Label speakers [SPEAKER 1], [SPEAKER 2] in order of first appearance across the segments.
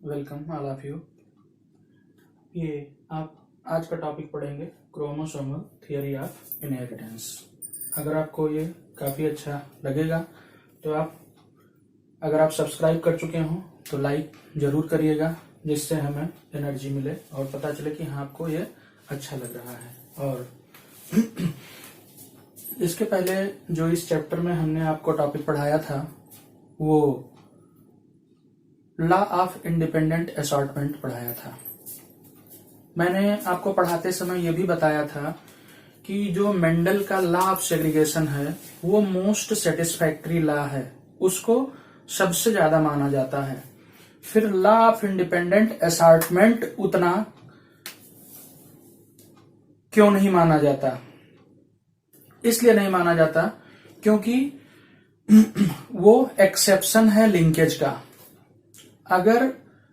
[SPEAKER 1] Welcome all of you. ये आप आज का टॉपिक पढ़ेंगे क्रोमोसोमल थियरी ऑफ इनहेरिटेंस। अगर आपको ये काफ़ी अच्छा लगेगा तो अगर आप सब्सक्राइब कर चुके हो तो लाइक जरूर करिएगा, जिससे हमें एनर्जी मिले और पता चले कि हाँ आपको ये अच्छा लग रहा है। और इसके पहले जो इस चैप्टर में हमने आपको टॉपिक पढ़ाया था वो लॉ ऑफ इंडिपेंडेंट असॉर्टमेंट पढ़ाया था। मैंने आपको पढ़ाते समय यह भी बताया था कि जो मेंडल का लॉ ऑफ सेग्रीगेशन है वो मोस्ट सेटिस्फैक्टरी लॉ है, उसको सबसे ज्यादा माना जाता है। फिर लॉ ऑफ इंडिपेंडेंट असॉर्टमेंट उतना क्यों नहीं माना जाता? इसलिए नहीं माना जाता क्योंकि वो एक्सेप्शन है लिंकेज का। अगर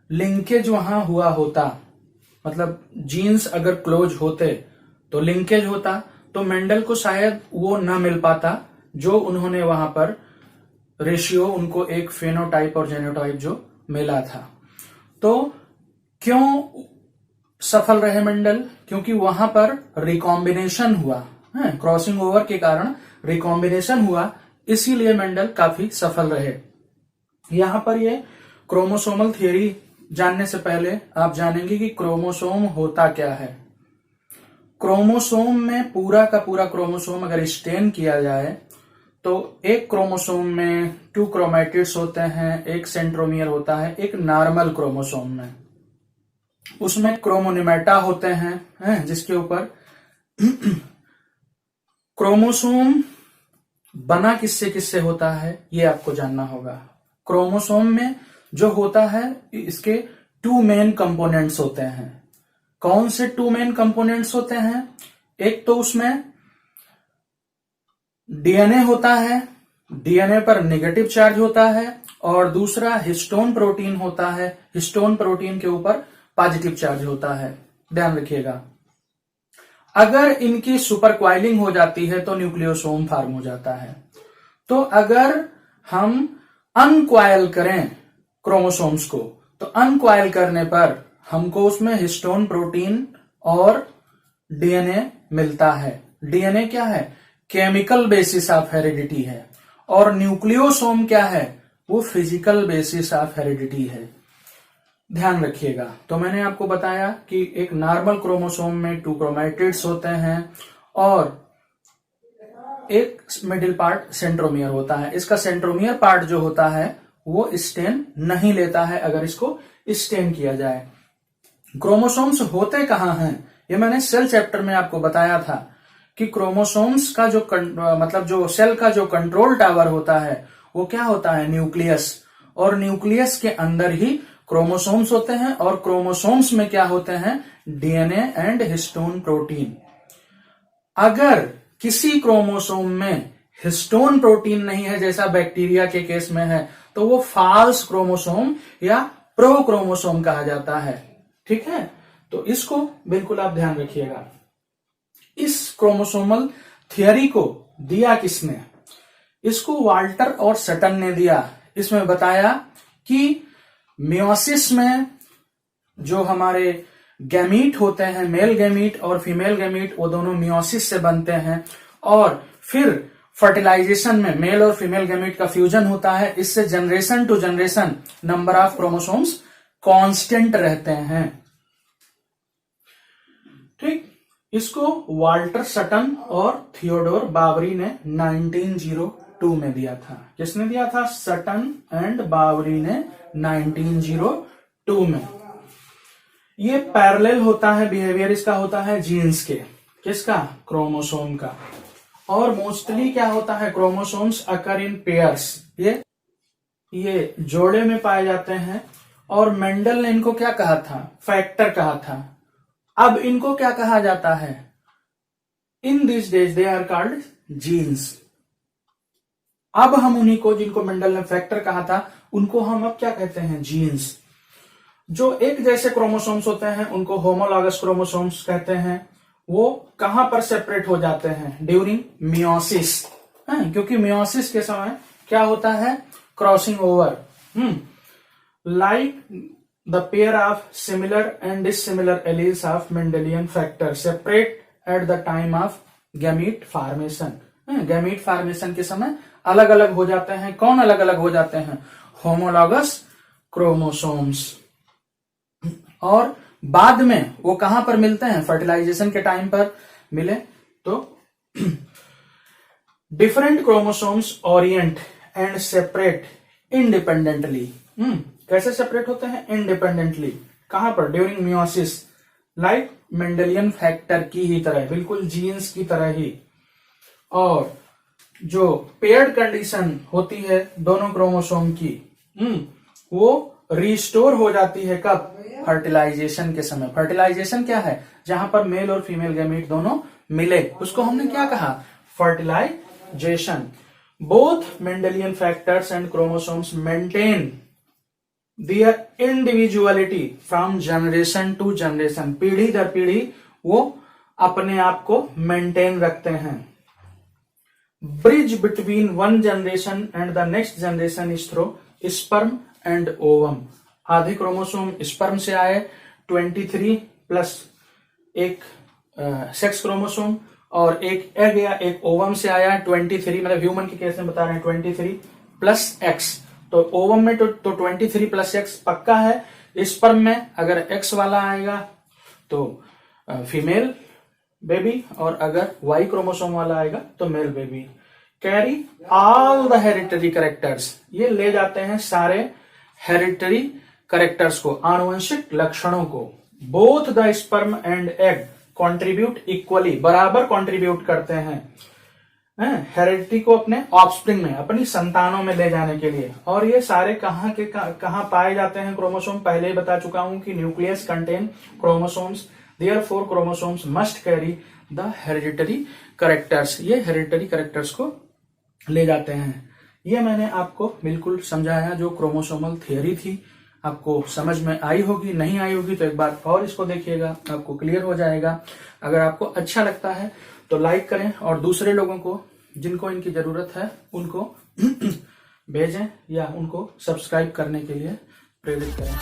[SPEAKER 1] लिंकेज वहां हुआ होता, मतलब जीन्स अगर क्लोज होते तो लिंकेज होता, तो मेंडल को शायद वो न मिल पाता जो उन्होंने वहां पर रेशियो उनको एक फेनोटाइप और जेनोटाइप जो मिला था। तो क्यों सफल रहे मेंडल? क्योंकि वहां पर रिकॉम्बिनेशन हुआ है, क्रॉसिंग ओवर के कारण रिकॉम्बिनेशन हुआ, इसीलिए मेंडल काफी सफल रहे। यहां पर ये क्रोमोसोमल थियरी जानने से पहले आप जानेंगे कि क्रोमोसोम होता क्या है। क्रोमोसोम में पूरा का पूरा क्रोमोसोम अगर स्टेन किया जाए तो एक क्रोमोसोम में 2 क्रोमैटिड्स होते हैं, एक सेंट्रोमियर होता है। एक नॉर्मल क्रोमोसोम में उसमें क्रोमोनिमेटा होते हैं, जिसके ऊपर क्रोमोसोम बना किससे किससे होता है ये आपको जानना होगा। क्रोमोसोम में जो होता है इसके 2 मेन कंपोनेंट्स होते हैं। कौन से 2 मेन कंपोनेंट्स होते हैं? एक तो उसमें डीएनए होता है, डीएनए पर नेगेटिव चार्ज होता है, और दूसरा हिस्टोन प्रोटीन होता है, हिस्टोन प्रोटीन के ऊपर पॉजिटिव चार्ज होता है। ध्यान रखिएगा, अगर इनकी सुपर क्वाइलिंग हो जाती है तो न्यूक्लियोसोम फॉर्म हो जाता है। तो अगर हम अनक्वाइल करें क्रोमोसोम्स को तो अनक्वाइल करने पर हमको उसमें हिस्टोन प्रोटीन और डीएनए मिलता है। डीएनए क्या है? केमिकल बेसिस ऑफ हेरिडिटी है, और न्यूक्लियोसोम क्या है? वो फिजिकल बेसिस ऑफ हेरिडिटी है। ध्यान रखिएगा। तो मैंने आपको बताया कि एक नॉर्मल क्रोमोसोम में 2 क्रोमैटिड्स होते हैं और एक मिडिल पार्ट सेंट्रोमियर होता है। इसका सेंट्रोमियर पार्ट जो होता है वो स्टेन नहीं लेता है अगर इसको स्टेन किया जाए। क्रोमोसोम्स होते कहां हैं ये मैंने सेल चैप्टर में आपको बताया था कि क्रोमोसोम्स का जो मतलब जो सेल का जो कंट्रोल टावर होता है वो क्या होता है? न्यूक्लियस। और न्यूक्लियस के अंदर ही क्रोमोसोम्स होते हैं, और क्रोमोसोम्स में क्या होते हैं? DNA and histone protein. अगर किसी क्रोमोसोम में हिस्टोन प्रोटीन नहीं है, जैसा बैक्टीरिया के केस में है, तो वो फॉल्स क्रोमोसोम या प्रो क्रोमोसोम कहा जाता है। ठीक है, तो इसको बिल्कुल आप ध्यान रखिएगा। इस क्रोमोसोमल थियरी को दिया किसने? इसको वाल्टर और सटन ने दिया। इसमें बताया कि मियोसिस में जो हमारे गैमीट होते हैं, मेल गैमीट और फीमेल गैमीट, वो दोनों मियोसिस से बनते हैं, और फिर फर्टिलाइजेशन में मेल और फीमेल गैमीट का फ्यूजन होता है। इससे generation to generation number of chromosomes constant रहते हैं। ठीक, इसको वाल्टर सटन और थियोडोर बावरी ने 1902 में दिया था। किसने दिया था? सटन एंड बावरी ने 1902 में। ये पैरेलल होता है बिहेवियर, इसका होता है जीन्स के। किसका? क्रोमोसोम का। और मोस्टली क्या होता है? क्रोमोसोम्स अकर इन पेयर्स, ये जोड़े में पाए जाते हैं। और मेंडल ने इनको क्या कहा था? फैक्टर कहा था। अब इनको क्या कहा जाता है? In this days they are called genes. अब हम उन्हीं को, जिनको मेंडल ने फैक्टर कहा था, उनको हम अब क्या कहते हैं? जीन्स। जो एक जैसे क्रोमोसोम्स होते हैं उनको होमोलॉगस क्रोमोसोम्स कहते हैं। वो कहां पर सेपरेट हो जाते हैं? ड्यूरिंग मियोसिस, क्योंकि मियोसिस के समय क्या होता है? Crossing over. Like the pair of similar and dissimilar alleles of Mendelian factor separate at the time of gamete formation. Gamete formation के समय अलग अलग हो जाते हैं. कौन अलग अलग हो जाते हैं? Homologous chromosomes. और बाद में वो कहां पर मिलते हैं? फर्टिलाइजेशन के टाइम पर मिले तो different chromosomes Orient and separate independently. कैसे सेपरेट होते हैं? इंडिपेंडेंटली. कहां पर? During meiosis. Like Mendelian factor की ही तरह, बिल्कुल जीन्स की तरह ही. और जो पेयर्ड कंडीशन होती है दोनों क्रोमोसोम की, वो रिस्टोर हो जाती है. कब? फर्टिलाइजेशन के समय. फर्टिलाइजेशन क्या है? जहां पर मेल और फीमेल गैमीट दोनों मिले, उसको हमने क्या कहा? Fertilization. Both Mendelian factors and chromosomes maintain their individuality from generation to generation. पीढ़ी दर पीढ़ी वो अपने आप को मेंटेन रखते हैं. Bridge between one generation and the next generation is through sperm and ovum. आधे क्रोमोसोम स्पर्म से आए 23 प्लस एक सेक्स क्रोमोसोम, और एक एग या एक ओवम से आया 23, मतलब ह्यूमन के केस में बता रहे हैं 23 प्लस एक्स. तो ओवम में तो 23 प्लस एक्स पक्का है. स्पर्म में अगर एक्स वाला आएगा तो फीमेल बेबी, और अगर वाई क्रोमोसोम वाला आएगा तो male baby. Carry all the hereditary characters. ये ले जाते हैं सारे हेरिटरी कैरेक्टर्स को, आनुवंशिक लक्षणों को. Both the sperm and egg contribute equally. बराबर कंट्रीब्यूट करते हैं हेरिडिटी को अपने ऑफस्प्रिंग में, अपनी संतानों में ले जाने के लिए. और ये सारे कहां पाए जाते हैं क्रोमोसोम? पहले ही बता चुका हूं कि nucleus contain chromosomes. Therefore, chromosomes must carry the hereditary characters. ये hereditary characters को ले जाते हैं. ये मैंने आपको बिल्कुल समझाया. जो क्रोमोसोमल थियरी थी आपको समझ में आई होगी. नहीं आई होगी तो एक बार और इसको देखिएगा, आपको क्लियर हो जाएगा. अगर आपको अच्छा लगता है तो लाइक करें, और दूसरे लोगों को जिनको इनकी जरूरत है उनको भेजें या उनको सब्सक्राइब करने के लिए प्रेरित करें.